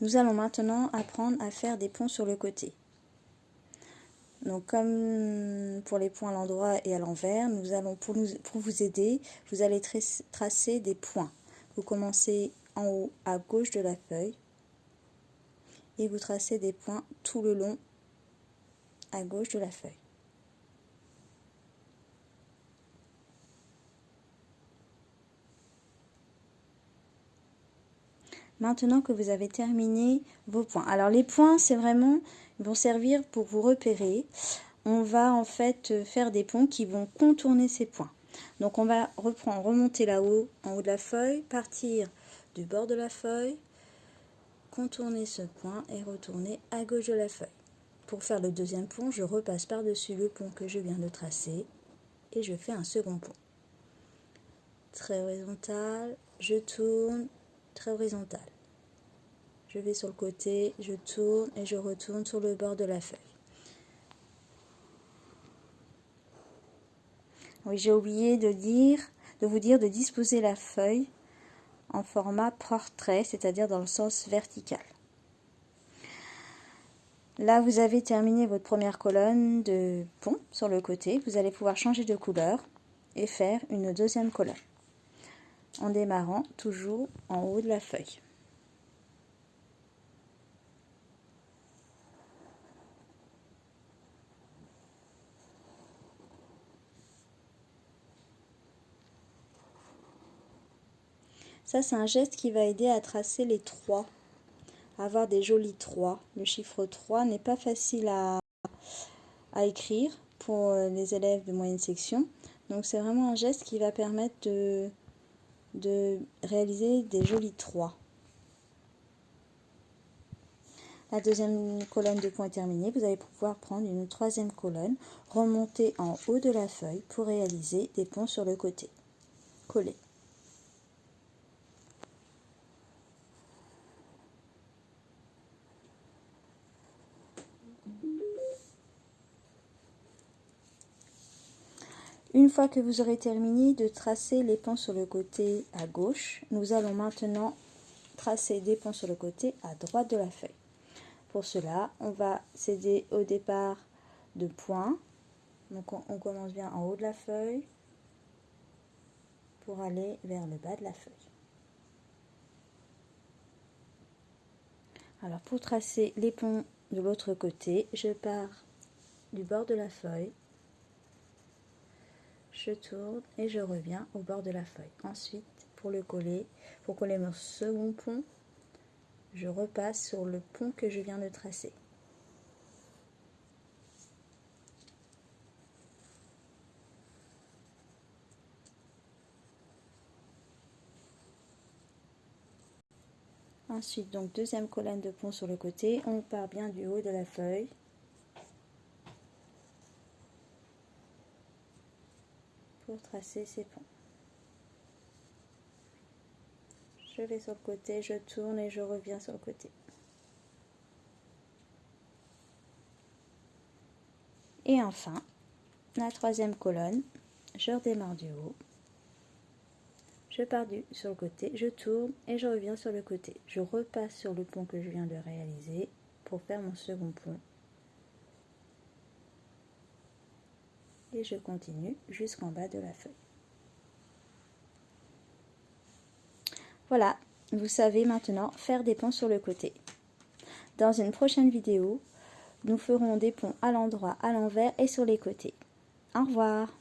Nous allons maintenant apprendre à faire des ponts sur le côté. Donc comme pour les points à l'endroit et à l'envers, nous allons pour vous aider, vous allez tracer des points. Vous commencez en haut à gauche de la feuille et vous tracez des points tout le long à gauche de la feuille. Maintenant que vous avez terminé vos points. Alors les points, c'est vraiment, ils vont servir pour vous repérer. On va en fait faire des ponts qui vont contourner ces points. Donc on va remonter là-haut, en haut de la feuille, partir du bord de la feuille, contourner ce point et retourner à gauche de la feuille. Pour faire le deuxième pont, je repasse par-dessus le pont que je viens de tracer et je fais un second pont. Trait horizontal, je tourne, trait horizontal. Je vais sur le côté, je tourne et je retourne sur le bord de la feuille. Oui, j'ai oublié de vous dire de disposer la feuille en format portrait, c'est-à-dire dans le sens vertical. Là, vous avez terminé votre première colonne de pont sur le côté. Vous allez pouvoir changer de couleur et faire une deuxième colonne en démarrant toujours en haut de la feuille. Ça, c'est un geste qui va aider à tracer les 3, à avoir des jolis 3. Le chiffre 3 n'est pas facile à écrire pour les élèves de moyenne section. Donc, c'est vraiment un geste qui va permettre de réaliser des jolis 3. La deuxième colonne de points est terminée. Vous allez pouvoir prendre une troisième colonne, remonter en haut de la feuille pour réaliser des ponts sur le côté. Coller. Une fois que vous aurez terminé de tracer les ponts sur le côté à gauche, nous allons maintenant tracer des ponts sur le côté à droite de la feuille. Pour cela, on va s'aider au départ de points. Donc on commence bien en haut de la feuille pour aller vers le bas de la feuille. Alors pour tracer les ponts de l'autre côté, je pars du bord de la feuille, je tourne et je reviens au bord de la feuille. Ensuite, pour coller mon second pont, je repasse sur le pont que je viens de tracer. Ensuite, donc deuxième colonne de pont sur le côté, on part bien du haut de la feuille. Pour tracer ces ponts. Je vais sur le côté, je tourne et je reviens sur le côté. Et enfin, la troisième colonne, je redémarre du haut. Je pars sur le côté, je tourne et je reviens sur le côté. Je repasse sur le pont que je viens de réaliser pour faire mon second pont. Et je continue jusqu'en bas de la feuille. Voilà, vous savez maintenant faire des ponts sur le côté. Dans une prochaine vidéo, nous ferons des ponts à l'endroit, à l'envers et sur les côtés. Au revoir.